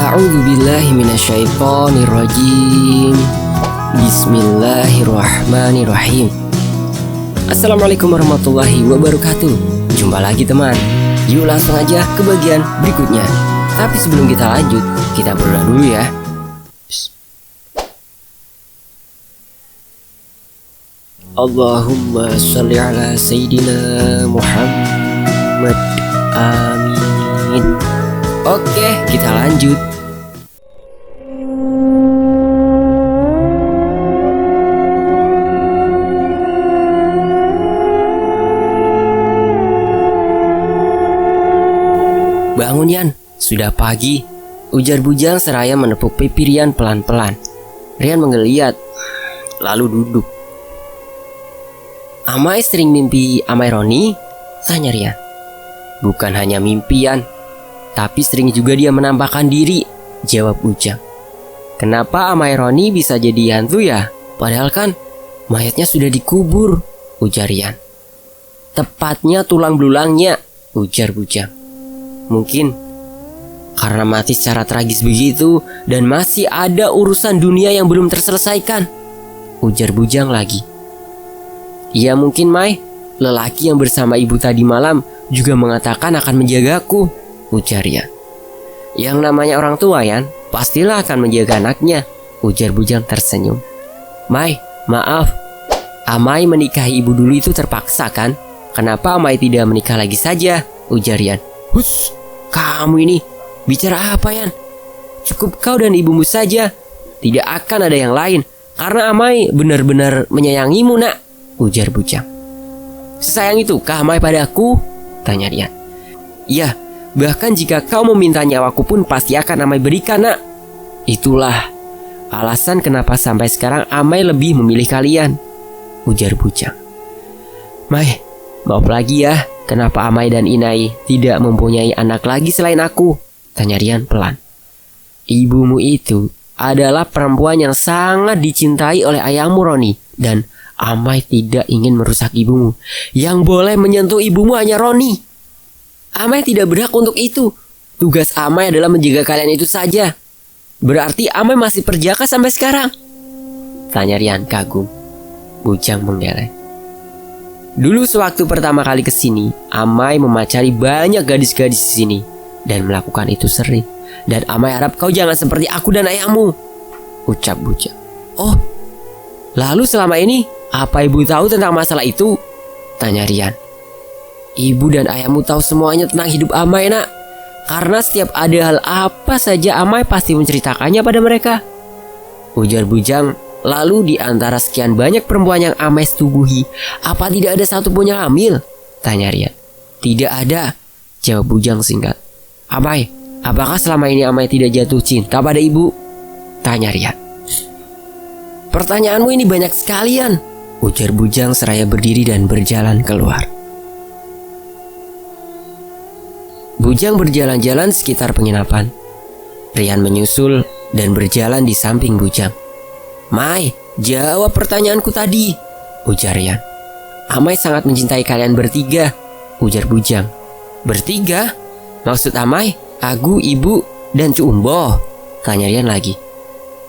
A'udzu billahi minasyaitonir rajim. Bismillahirrahmanirrahim. Assalamualaikum warahmatullahi wabarakatuh. Jumpa lagi teman. Yuk langsung aja ke bagian berikutnya. Tapi sebelum kita lanjut, kita berdoa dulu ya. Allahumma sholli ala Sayyidina Muhammad. Amin. Oke, kita lanjut. Bangun Yan, sudah pagi, ujar Bujang seraya menepuk pipi Rian pelan-pelan. Rian menggeliat, lalu duduk. Amai sering mimpi Amai Roni? Tanya Rian. Bukan hanya mimpian, tapi sering juga dia menampakkan diri, jawab Bujang. Kenapa Amai Roni bisa jadi hantu ya? Padahal kan mayatnya sudah dikubur, ujar Rian. Tepatnya tulang belulangnya, ujar Bujang. Mungkin karena mati secara tragis begitu dan masih ada urusan dunia yang belum terselesaikan, ujar Bujang lagi. Ya mungkin Mai, lelaki yang bersama ibu tadi malam juga mengatakan akan menjagaku, ujar Rian. Yang namanya orang tua Yan, pastilah akan menjaga anaknya, ujar Bujang tersenyum. Mai, maaf, Amai menikahi ibu dulu itu terpaksa kan? Kenapa Amai tidak menikah lagi saja, ujar Rian. Hus, kamu ini bicara apa Yan? Cukup kau dan ibumu saja, tidak akan ada yang lain, karena Amai benar-benar menyayangimu nak, ujar Bujang. Sesayang itukah Amai padaku? Tanya Rian. Iya, bahkan jika kau meminta nyawaku pun pasti akan Amai berikan nak. Itulah alasan kenapa sampai sekarang Amai lebih memilih kalian, ujar Bujang. Mai, maaf lagi ya, kenapa Amai dan Inai tidak mempunyai anak lagi selain aku? Tanya Rian pelan. Ibumu itu adalah perempuan yang sangat dicintai oleh ayahmu Roni, dan Amai tidak ingin merusak ibumu. Yang boleh menyentuh ibumu hanya Roni. Amai tidak berhak untuk itu. Tugas Amai adalah menjaga kalian itu saja. Berarti Amai masih perjaka sampai sekarang? Tanya Rian kagum. Bujang menggeleng. Dulu sewaktu pertama kali kesini, Amai memacari banyak gadis-gadis di sini dan melakukan itu sering. Dan Amai harap kau jangan seperti aku dan ayahmu, ucap Bujang. Oh, lalu selama ini apa ibu tahu tentang masalah itu? Tanya Rian. Ibu dan ayahmu tahu semuanya tentang hidup Amai nak. Karena setiap ada hal apa saja Amai pasti menceritakannya pada mereka, ujar Bujang. Lalu di antara sekian banyak perempuan yang Amai setubuhi, apa tidak ada satupun yang hamil? Tanya Rian. Tidak ada, jawab Bujang singkat. Amai, apakah selama ini Amai tidak jatuh cinta pada ibu? Tanya Rian. Pertanyaanmu ini banyak sekalian, ujar Bujang seraya berdiri dan berjalan keluar. Bujang berjalan-jalan sekitar penginapan. Rian menyusul dan berjalan di samping Bujang. Mai, jawab pertanyaanku tadi, ujar Rian. Amai sangat mencintai kalian bertiga, ujar Bujang. Bertiga? Maksud Amai, aku, ibu, dan Cumbo? Tanya Rian lagi.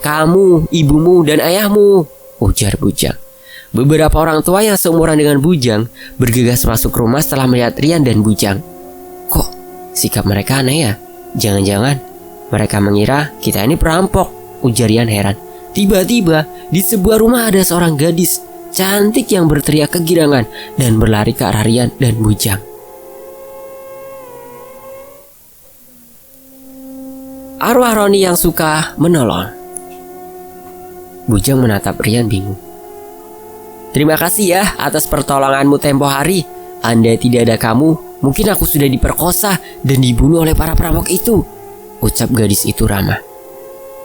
Kamu, ibumu, dan ayahmu, ujar Bujang. Beberapa orang tua yang seumuran dengan Bujang bergegas masuk rumah setelah melihat Rian dan Bujang. Kok sikap mereka aneh ya? Jangan-jangan mereka mengira kita ini perampok, ujar Rian heran. Tiba-tiba di sebuah rumah ada seorang gadis cantik yang berteriak kegirangan dan berlari ke arah Rian dan Bujang. Arwah Roni yang suka menolong. Bujang menatap Rian bingung. Terima kasih ya atas pertolonganmu tempo hari. Andai tidak ada kamu, mungkin aku sudah diperkosa dan dibunuh oleh para perampok itu, ucap gadis itu ramah.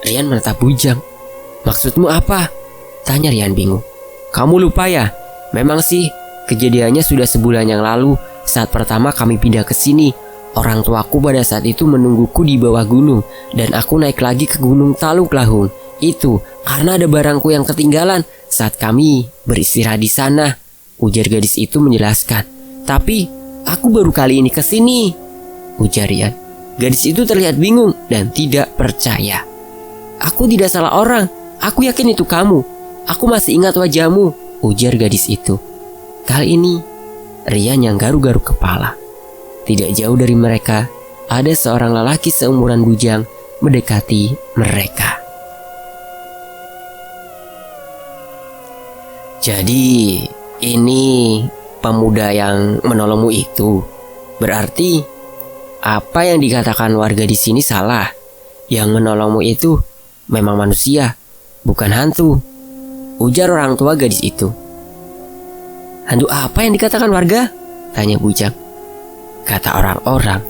Rian menatap Bujang. Maksudmu apa? Tanya Rian bingung. Kamu lupa ya? Memang sih, kejadiannya sudah sebulan yang lalu. Saat pertama kami pindah ke sini, orang tuaku pada saat itu menungguku di bawah gunung, dan aku naik lagi ke Gunung Taluk Lahung. Itu karena ada barangku yang ketinggalan saat kami beristirahat di sana, ujar gadis itu menjelaskan. Tapi aku baru kali ini ke sini, ujar Rian. Gadis itu terlihat bingung dan tidak percaya. "Aku tidak salah orang. Aku yakin itu kamu. Aku masih ingat wajahmu," ujar gadis itu. Kali ini Rian yang garu-garu kepala. Tidak jauh dari mereka ada seorang lelaki seumuran Bujang mendekati mereka. "Jadi ini pemuda yang menolongmu itu. Berarti apa yang dikatakan warga di sini salah. Yang menolongmu itu memang manusia, bukan hantu," ujar orang tua gadis itu. "Hantu apa yang dikatakan warga?" tanya Bujang. Kata orang-orang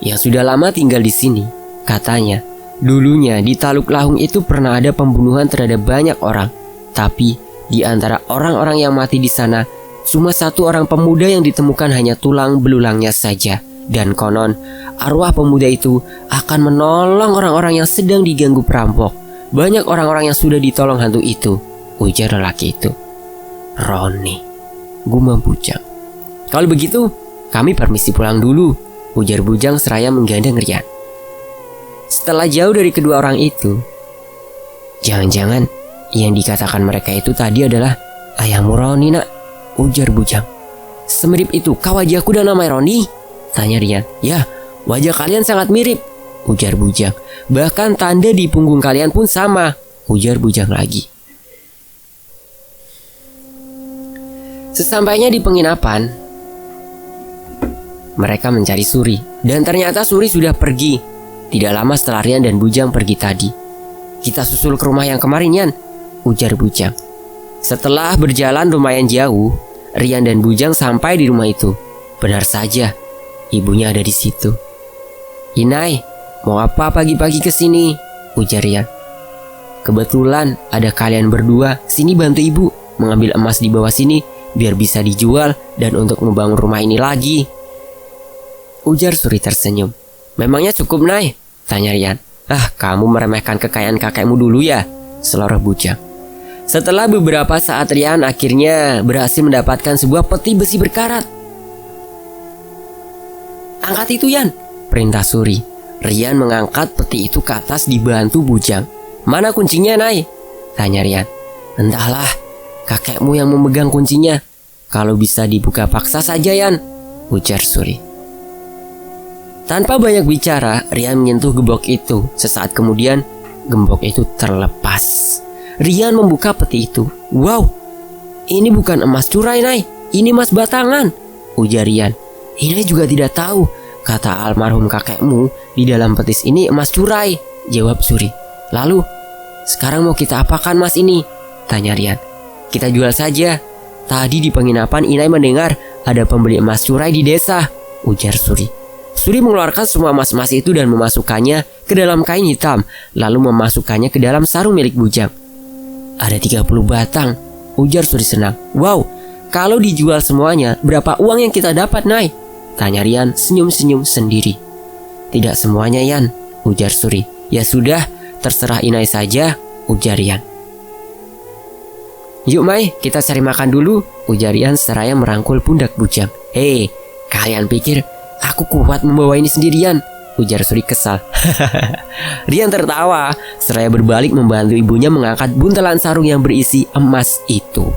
yang sudah lama tinggal di sini, katanya dulunya di Taluk Lahung itu pernah ada pembunuhan terhadap banyak orang. Tapi di antara orang-orang yang mati di sana, cuma satu orang pemuda yang ditemukan hanya tulang belulangnya saja. Dan konon arwah pemuda itu akan menolong orang-orang yang sedang diganggu perampok. Banyak orang-orang yang sudah ditolong hantu itu, ujar lelaki itu. "Roni," gumam Bujang. "Kalau begitu kami permisi pulang dulu," ujar Bujang seraya menggandeng Rian. Setelah jauh dari kedua orang itu, "Jangan-jangan yang dikatakan mereka itu tadi adalah ayahmu Roni, nak," ujar Bujang. "Semirip itu kah wajahku dan nama Roni?" tanya Rian. "Ya, wajah kalian sangat mirip," ujar Bujang. "Bahkan tanda di punggung kalian pun sama," ujar Bujang lagi. Sesampainya di penginapan, mereka mencari Suri. Dan ternyata Suri sudah pergi. Tidak lama setelah Rian dan Bujang pergi tadi. "Kita susul ke rumah yang kemarin, Yan," ujar Bujang. Setelah berjalan lumayan jauh, Rian dan Bujang sampai di rumah itu. Benar saja, ibunya ada di situ. "Inai, mau apa pagi-pagi ke sini?" ujar Rian. "Kebetulan ada kalian berdua, sini bantu ibu mengambil emas di bawah sini biar bisa dijual dan untuk membangun rumah ini lagi," ujar Suri tersenyum. "Memangnya cukup, Nai?" tanya Rian. "Ah, kamu meremehkan kekayaan kakekmu dulu ya," seloroh Bujang. Setelah beberapa saat Rian akhirnya berhasil mendapatkan sebuah peti besi berkarat. "Angkat itu, Yan," perintah Suri. Rian mengangkat peti itu ke atas dibantu Bujang. "Mana kuncinya, Nai?" tanya Rian. "Entahlah, kakekmu yang memegang kuncinya. Kalau bisa dibuka paksa saja, Yan," ujar Suri. Tanpa banyak bicara, Rian menyentuh gembok itu. Sesaat kemudian, gembok itu terlepas. Rian membuka peti itu. "Wow, ini bukan emas curai, Nai. Ini emas batangan," ujar Rian. "Inai juga tidak tahu. Kata almarhum kakekmu, di dalam petis ini emas curai," jawab Suri. "Lalu, sekarang mau kita apakan emas ini?" tanya Rian. "Kita jual saja. Tadi di penginapan Inai mendengar ada pembeli emas curai di desa," ujar Suri. Suri mengeluarkan semua emas-emas itu dan memasukkannya ke dalam kain hitam, lalu memasukkannya ke dalam sarung milik Bujang. "Ada 30 batang," ujar Suri senang. "Wow, kalau dijual semuanya, berapa uang yang kita dapat, Nai?" tanya Rian senyum-senyum sendiri. "Tidak semuanya, Yan," ujar Suri. "Ya sudah, terserah Inai saja," ujar Rian. "Yuk, Mai, kita cari makan dulu," ujar Rian seraya merangkul pundak Bujang. "Hei, kalian pikir aku kuat membawa ini sendirian?" ujar Suri kesal. Rian tertawa seraya berbalik membantu ibunya mengangkat buntelan sarung yang berisi emas itu.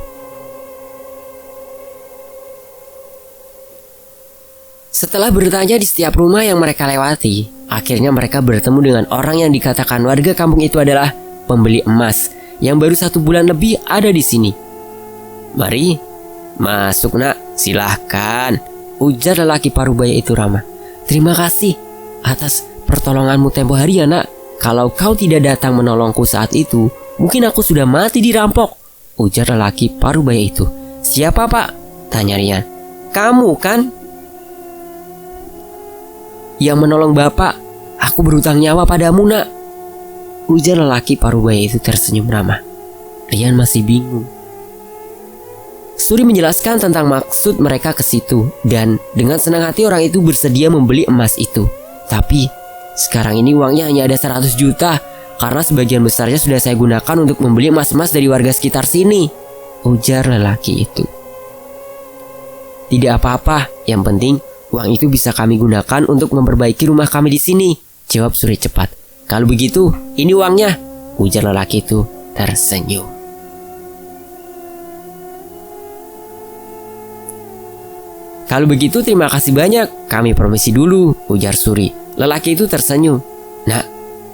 Setelah bertanya di setiap rumah yang mereka lewati, akhirnya mereka bertemu dengan orang yang dikatakan warga kampung itu adalah pembeli emas yang baru 1 bulan lebih ada di sini. "Mari, masuk, nak, silahkan," ujar lelaki parubaya itu ramah. "Terima kasih atas pertolonganmu tempo hari ya, nak. Kalau kau tidak datang menolongku saat itu, mungkin aku sudah mati dirampok," ujar lelaki parubaya itu. "Siapa, Pak?" tanya Rian. "Kamu kan yang menolong Bapak. Aku berhutang nyawa padamu, nak," ujar lelaki parubaya itu tersenyum ramah. Rian masih bingung. Suri menjelaskan tentang maksud mereka ke situ, dan dengan senang hati orang itu bersedia membeli emas itu. "Tapi sekarang ini uangnya hanya ada 100 juta, karena sebagian besarnya sudah saya gunakan untuk membeli emas-emas dari warga sekitar sini," ujar lelaki itu. "Tidak apa-apa, yang penting Uang itu bisa kami gunakan untuk memperbaiki rumah kami di sini, jawab Suri cepat. Kalau begitu, ini uangnya, ujar lelaki itu tersenyum. Kalau begitu terima kasih banyak, kami permisi dulu, ujar Suri. Lelaki itu tersenyum. Nak,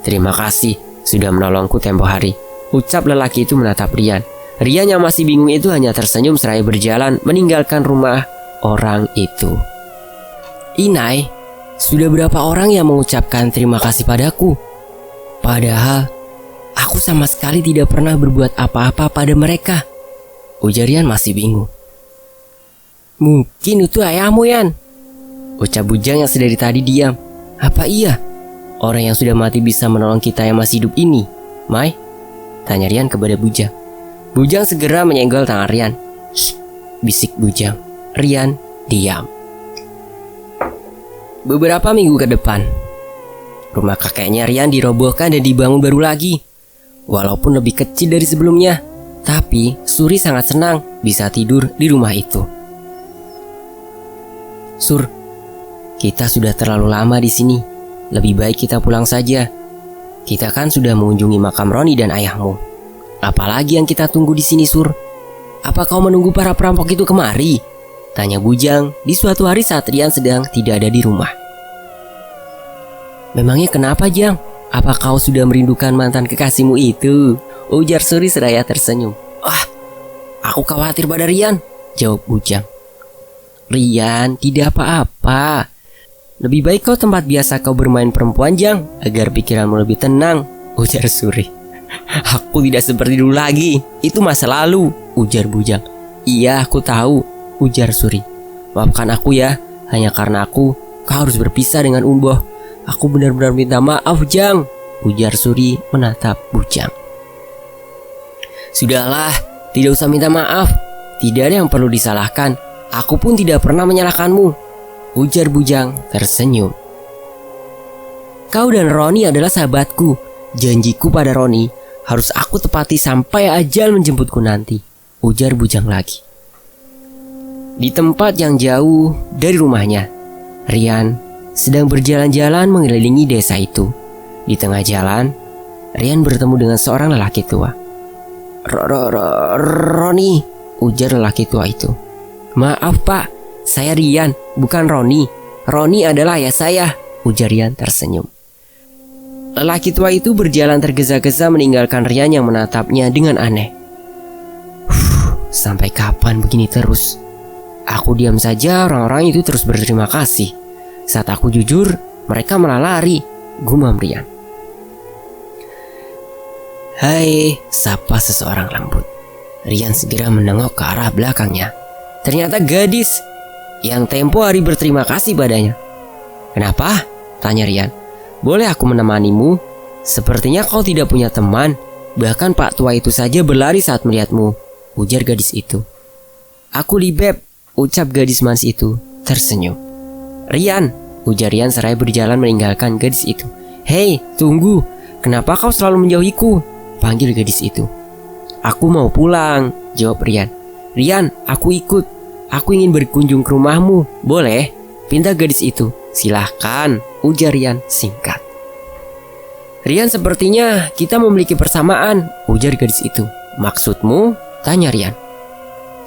terima kasih sudah menolongku tempo hari, ucap lelaki itu menatap Rian. Rian yang masih bingung itu hanya tersenyum seraya berjalan meninggalkan rumah orang itu. Inai, sudah berapa orang yang mengucapkan terima kasih padaku? Padahal aku sama sekali tidak pernah berbuat apa-apa pada mereka, ujar Rian masih bingung. Mungkin itu ayahmu, Yan, ucap bujang yang sedari tadi diam. Apa iya? Orang yang sudah mati bisa menolong kita yang masih hidup ini, Mai? Tanya Rian kepada bujang. Bujang segera menyenggol tangan Rian. Shh, bisik bujang. Rian diam. Beberapa minggu ke depan, rumah kakeknya Rian dirobohkan dan dibangun baru lagi. Walaupun lebih kecil dari sebelumnya, tapi Suri sangat senang bisa tidur di rumah itu. Sur, kita sudah terlalu lama di sini. Lebih baik kita pulang saja. Kita kan sudah mengunjungi makam Roni dan ayahmu. Apalagi yang kita tunggu di sini, Sur? Apa kau menunggu para perampok itu kemari? Tanya bujang di suatu hari saat Rian sedang tidak ada di rumah. Memangnya kenapa, Jang? Apa kau sudah merindukan mantan kekasihmu itu? Ujar Suri seraya tersenyum. Aku khawatir pada Rian, jawab bujang. Rian, tidak apa-apa. Lebih baik kau tempat biasa kau bermain perempuan, Jang, agar pikiranmu lebih tenang, ujar Suri. Aku tidak seperti dulu lagi, itu masa lalu, ujar bujang. Iya, aku tahu, ujar Suri. Maafkan aku ya, hanya karena kau harus berpisah dengan Umboh. Aku benar-benar minta maaf, Jang, ujar Suri menatap bujang. Sudahlah, tidak usah minta maaf. Tidak ada yang perlu disalahkan. Aku pun tidak pernah menyalahkanmu, ujar bujang tersenyum. Kau dan Roni adalah sahabatku. Janjiku pada Roni harus aku tepati sampai ajal menjemputku nanti, ujar bujang lagi. Di tempat yang jauh dari rumahnya, Rian sedang berjalan-jalan mengelilingi desa itu. Di tengah jalan, Rian bertemu dengan seorang lelaki tua. Roni, ujar lelaki tua itu. Maaf pak, saya Rian, bukan Roni. Roni adalah ayah saya, ujar Rian tersenyum. Lelaki tua itu berjalan tergesa-gesa meninggalkan Rian yang menatapnya dengan aneh. Sampai kapan begini terus? Aku diam saja, orang-orang itu terus berterima kasih. Saat aku jujur, mereka malah lari, gumam Rian. Hai, sapa seseorang lembut. Rian segera menengok ke arah belakangnya. Ternyata gadis yang tempo hari berterima kasih padanya. Kenapa? Tanya Rian. Boleh aku menemanimu? Sepertinya kau tidak punya teman. Bahkan Pak tua itu saja berlari saat melihatmu, ujar gadis itu. Aku Libeb, ucap gadis manis itu tersenyum. Rian, ujar Rian seraya berjalan meninggalkan gadis itu. Hei, tunggu. Kenapa kau selalu menjauhiku? Panggil gadis itu. Aku mau pulang, jawab Rian. Rian, aku ikut. Aku ingin berkunjung ke rumahmu. Boleh? Pinta gadis itu. Silahkan, ujar Rian singkat. Rian, sepertinya kita memiliki persamaan, ujar gadis itu. Maksudmu? Tanya Rian.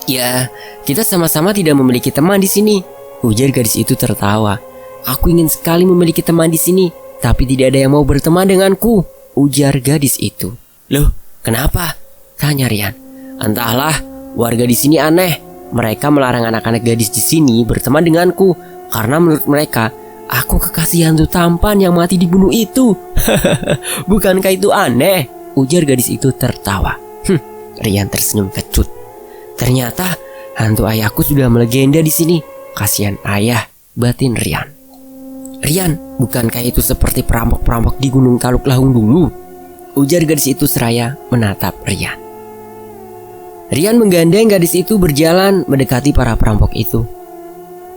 Ya, kita sama-sama tidak memiliki teman di sini, ujar gadis itu tertawa. Aku ingin sekali memiliki teman di sini, tapi tidak ada yang mau berteman denganku, ujar gadis itu. Loh, kenapa? Tanya Rian. Entahlah, warga di sini aneh. Mereka melarang anak-anak gadis di sini berteman denganku karena menurut mereka aku kekasih hantu tampan yang mati dibunuh itu. Bukankah itu aneh? Ujar gadis itu tertawa. Rian tersenyum kecut. Ternyata hantu ayahku sudah melegenda di sini. Kasihan ayah, batin Rian. Rian, bukankah itu seperti perampok-perampok di Gunung Taluk Lahung dulu? Ujar gadis itu seraya menatap Rian. Rian menggandeng gadis itu berjalan mendekati para perampok itu.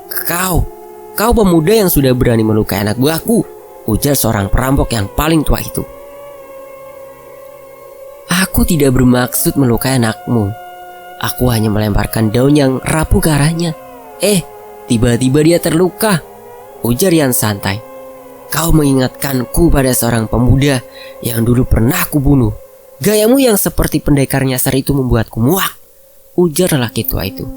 Kau pemuda yang sudah berani melukai anak buahku, ujar seorang perampok yang paling tua itu. Aku tidak bermaksud melukai anakmu. Aku hanya melemparkan daun yang rapuh ke arahnya. Tiba-tiba dia terluka. Ujar Rian santai. Kau mengingatkanku pada seorang pemuda yang dulu pernah kubunuh. Gayamu yang seperti pendekar nyasar itu membuatku muak. Ujar lelaki tua itu.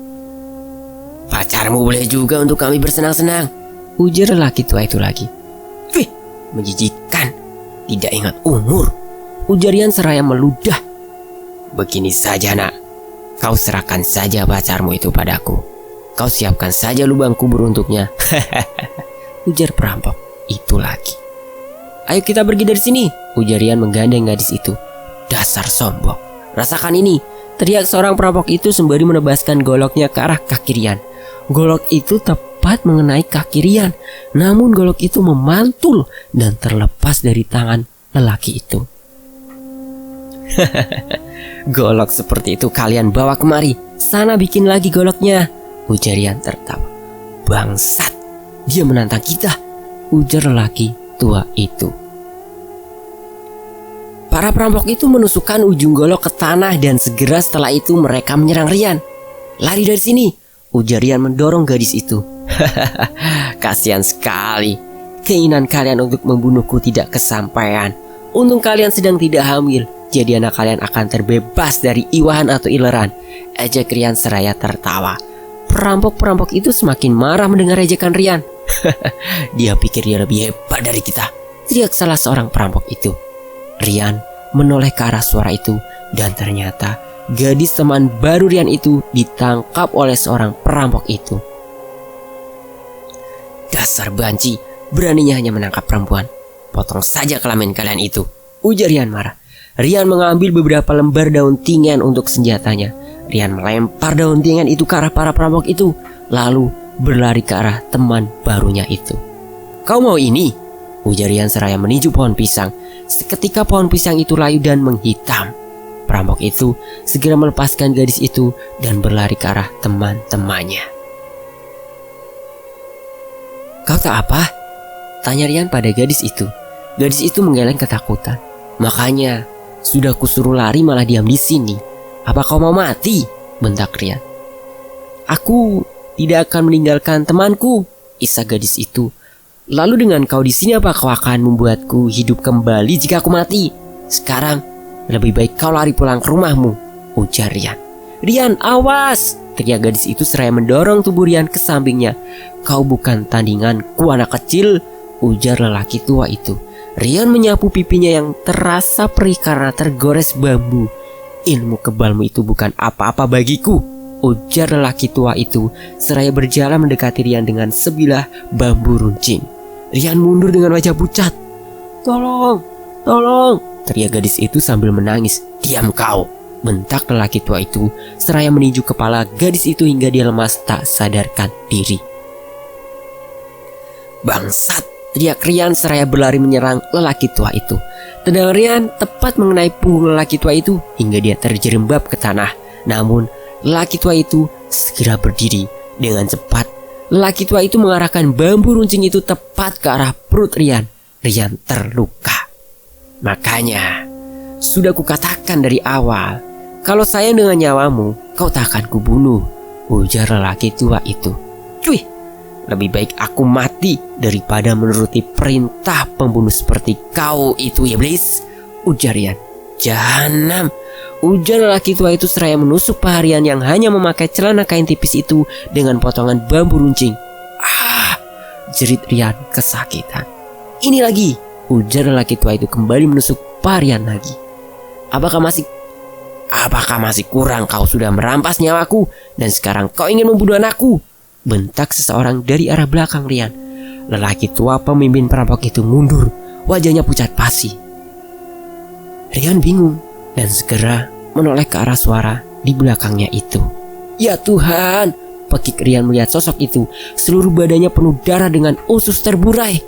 Pacarmu boleh juga untuk kami bersenang-senang. Ujar lelaki tua itu lagi. Wih, menjijikkan. Tidak ingat umur. Ujar Rian seraya meludah. Begini saja nak. Kau serahkan saja pacarmu itu padaku. Kau siapkan saja lubang kubur untuknya. Ujar perampok itu lagi. Ayo kita pergi dari sini. Ujar Rian menggandeng gadis itu. Dasar sombong. Rasakan ini. Teriak seorang perampok itu sembari menebaskan goloknya ke arah kaki Rian. Golok itu tepat mengenai kaki Rian. Namun golok itu memantul dan terlepas dari tangan lelaki itu. Golok seperti itu kalian bawa kemari. Sana bikin lagi goloknya. Ujar Rian tertawa. Bangsat, dia menantang kita. Ujar lelaki tua itu. Para perampok itu menusukkan ujung golok ke tanah dan segera setelah itu mereka menyerang Rian. Lari dari sini. Ujar Rian mendorong gadis itu. Kasihan sekali. Keinginan kalian untuk membunuhku tidak kesampaian. Untung kalian sedang tidak hamil. Jadi anak kalian akan terbebas dari iwahan atau ileran. Ejek Rian seraya tertawa. Perampok-perampok itu semakin marah mendengar ejekan Rian. Dia pikir dia lebih hebat dari kita. Teriak salah seorang perampok itu. Rian menoleh ke arah suara itu dan ternyata gadis teman baru Rian itu ditangkap oleh seorang perampok itu. Dasar banci, beraninya hanya menangkap perempuan. Potong saja kelamin kalian itu. Ujar Rian marah. Rian mengambil beberapa lembar daun tingen untuk senjatanya. Rian melempar daun tingen itu ke arah para perampok itu, lalu berlari ke arah teman barunya itu. Kau mau ini? Ujar Rian seraya menuju pohon pisang. Seketika pohon pisang itu layu dan menghitam. Perampok itu segera melepaskan gadis itu dan berlari ke arah teman-temannya. Kau tak apa? Tanya Rian pada gadis itu. Gadis itu menggeleng ketakutan. Makanya sudah kusuruh lari malah diam di sini. Apa kau mau mati? Bentak Rian. Aku tidak akan meninggalkan temanku, isak gadis itu. Lalu dengan kau di sini apa kau akan membuatku hidup kembali jika aku mati? Sekarang lebih baik kau lari pulang ke rumahmu, ujar Rian. Rian, awas! Teriak gadis itu seraya mendorong tubuh Rian ke sampingnya. Kau bukan tandinganku anak kecil, ujar lelaki tua itu. Rian menyapu pipinya yang terasa perih karena tergores bambu. Ilmu kebalmu itu bukan apa-apa bagiku, ujar lelaki tua itu seraya berjalan mendekati Rian dengan sebilah bambu runcing. Rian mundur dengan wajah pucat. Tolong, tolong, teriak gadis itu sambil menangis. Diam kau, bentak lelaki tua itu seraya meninju kepala gadis itu hingga dia lemas tak sadarkan diri. Bangsat, teriak Rian seraya berlari menyerang lelaki tua itu. Tendangan Rian tepat mengenai punggung lelaki tua itu hingga dia terjerembab ke tanah. Namun lelaki tua itu segera berdiri. Dengan cepat lelaki tua itu mengarahkan bambu runcing itu tepat ke arah perut Rian. Rian terluka. Makanya sudah kukatakan dari awal, kalau sayang dengan nyawamu, kau tak akan kubunuh, ujar lelaki tua itu. Cuy, lebih baik aku mati daripada menuruti perintah pembunuh seperti kau itu, iblis, ujar Rian. Jahanam, ujar lelaki tua itu seraya menusuk paha Rian yang hanya memakai celana kain tipis itu dengan potongan bambu runcing. Ah, jerit Rian kesakitan. Ini lagi, ujar lelaki tua itu kembali menusuk paha Rian lagi. Apakah masih kurang kau sudah merampas nyawaku dan sekarang kau ingin membunuh anakku? Bentak seseorang dari arah belakang Rian. Lelaki tua pemimpin perampok itu mundur, wajahnya pucat pasi. Rian bingung dan segera menoleh ke arah suara di belakangnya itu. Ya Tuhan, pekik Rian melihat sosok itu. Seluruh badannya penuh darah dengan usus terburai.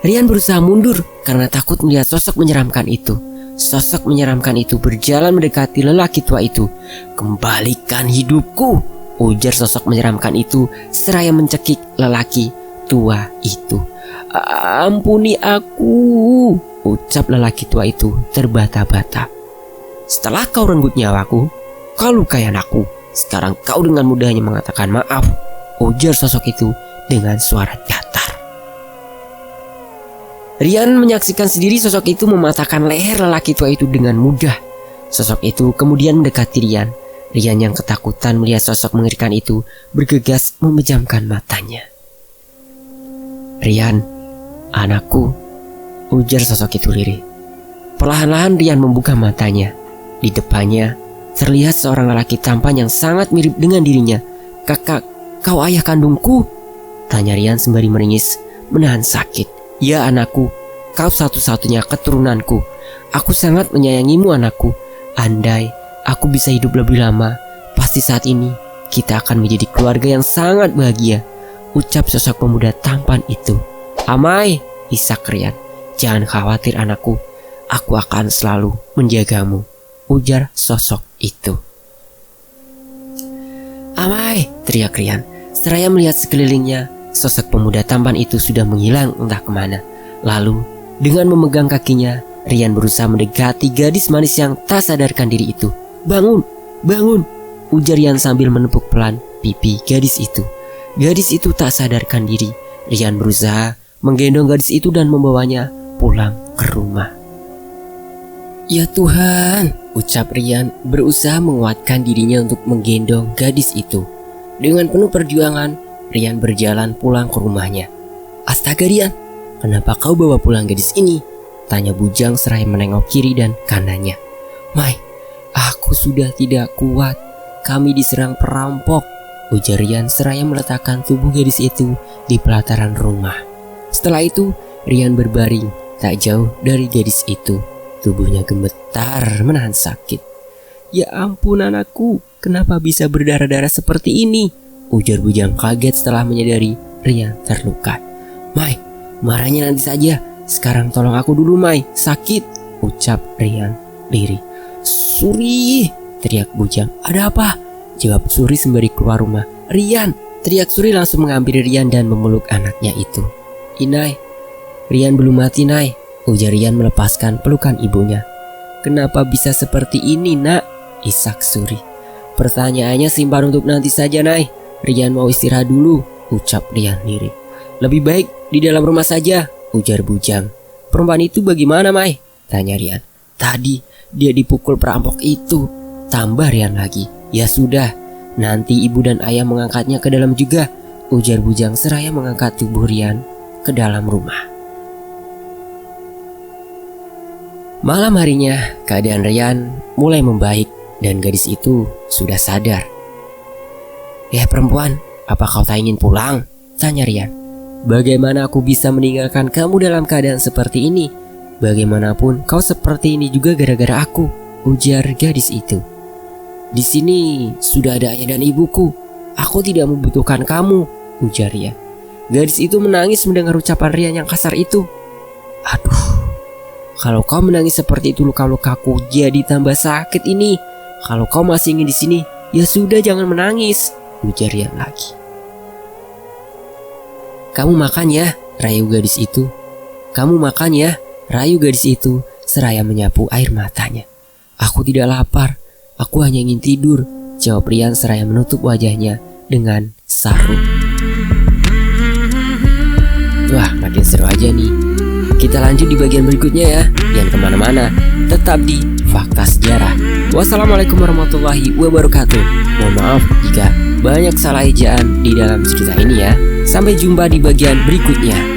Rian berusaha mundur karena takut melihat sosok menyeramkan itu. Sosok menyeramkan itu berjalan mendekati lelaki tua itu. Kembalikan hidupku, ujar sosok menyeramkan itu seraya mencekik lelaki tua itu. Ampuni aku, ucap lelaki tua itu terbata-bata. Setelah kau renggut nyawaku, kau lukai anakku, Sekarang kau dengan mudahnya mengatakan maaf, ujar sosok itu dengan suara datar. Rian menyaksikan sendiri sosok itu mematahkan leher lelaki tua itu dengan mudah. Sosok itu kemudian mendekati Rian. Rian yang ketakutan melihat sosok mengerikan itu bergegas memejamkan matanya. "Rian, anakku," ujar sosok itu lirih. Perlahan-lahan Rian membuka matanya. Di depannya terlihat seorang lelaki tampan yang sangat mirip dengan dirinya. "Kakak, kau ayah kandungku?" tanya Rian sembari meringis menahan sakit. "Ya anakku, kau satu-satunya keturunanku. Aku sangat menyayangimu anakku. Andai aku bisa hidup lebih lama, pasti saat ini kita akan menjadi keluarga yang sangat bahagia," ucap sosok pemuda tampan itu. "Amai," isak Rian, "jangan khawatir anakku. Aku akan selalu menjagamu," ujar sosok itu. "Amai," teriak Rian. Seraya melihat sekelilingnya, sosok pemuda tampan itu sudah menghilang entah kemana. Lalu dengan memegang kakinya, Rian berusaha mendekati gadis manis yang tak sadarkan diri itu. "Bangun, bangun," ujar Rian sambil menepuk pelan pipi gadis itu. Gadis itu tak sadarkan diri. Rian berusaha menggendong gadis itu dan membawanya pulang ke rumah. "Ya Tuhan," ucap Rian berusaha menguatkan dirinya untuk menggendong gadis itu. Dengan penuh perjuangan, Rian berjalan pulang ke rumahnya. "Astaga Rian, kenapa kau bawa pulang gadis ini?" tanya bujang seraya menengok kiri dan kanannya. "Mai, aku sudah tidak kuat. Kami diserang perampok," ujar Rian seraya meletakkan tubuh gadis itu di pelataran rumah. Setelah itu, Rian berbaring tak jauh dari gadis itu. Tubuhnya gemetar menahan sakit. "Ya ampun anakku, kenapa bisa berdarah-darah seperti ini?" ujar bujang kaget setelah menyadari Rian terluka. "Mai, marahnya nanti saja. Sekarang tolong aku dulu Mai, sakit," ucap Rian lirih. "Suri," teriak bujang. "Ada apa?" jawab Suri sembari keluar rumah. "Rian," teriak Suri langsung mengambil Rian dan memeluk anaknya itu. "Inai, Rian belum mati Nai," ujar Rian melepaskan pelukan ibunya. "Kenapa bisa seperti ini nak?" isak Suri. "Pertanyaannya simpan untuk nanti saja Nai. Rian mau istirahat dulu," ucap Rian lirih. "Lebih baik di dalam rumah saja," ujar bujang. "Perempuan itu bagaimana Mai?" tanya Rian. "Tadi dia dipukul perampok itu," tambah Rian lagi. "Ya sudah, nanti ibu dan ayah mengangkatnya ke dalam juga," ujar bujang seraya mengangkat tubuh Rian ke dalam rumah. Malam harinya, keadaan Rian mulai membaik dan gadis itu sudah sadar. "Ya perempuan, apa kau tak ingin pulang?" tanya Rian. "Bagaimana aku bisa meninggalkan kamu dalam keadaan seperti ini? Bagaimanapun kau seperti ini juga gara-gara aku," ujar gadis itu. "Di sini sudah ada ayah dan ibuku. Aku tidak membutuhkan kamu," ujar Rian. Gadis itu menangis mendengar ucapan Rian yang kasar itu. "Aduh, kalau kau menangis seperti itu luka-lukaku jadi tambah sakit ini. Kalau kau masih ingin di sini, ya sudah jangan menangis," ujar Rian lagi. "Kamu makan ya," rayu gadis itu. "Kamu makan ya," rayu gadis itu seraya menyapu air matanya. "Aku tidak lapar, aku hanya ingin tidur," jawab Rian seraya menutup wajahnya dengan sarung. Wah, makin seru aja nih. Kita lanjut di bagian berikutnya ya. Jangan kemana-mana, tetap di Fakta Sejarah. Wassalamualaikum warahmatullahi wabarakatuh. Mohon maaf jika banyak salah ejaan di dalam cerita ini ya. Sampai jumpa di bagian berikutnya.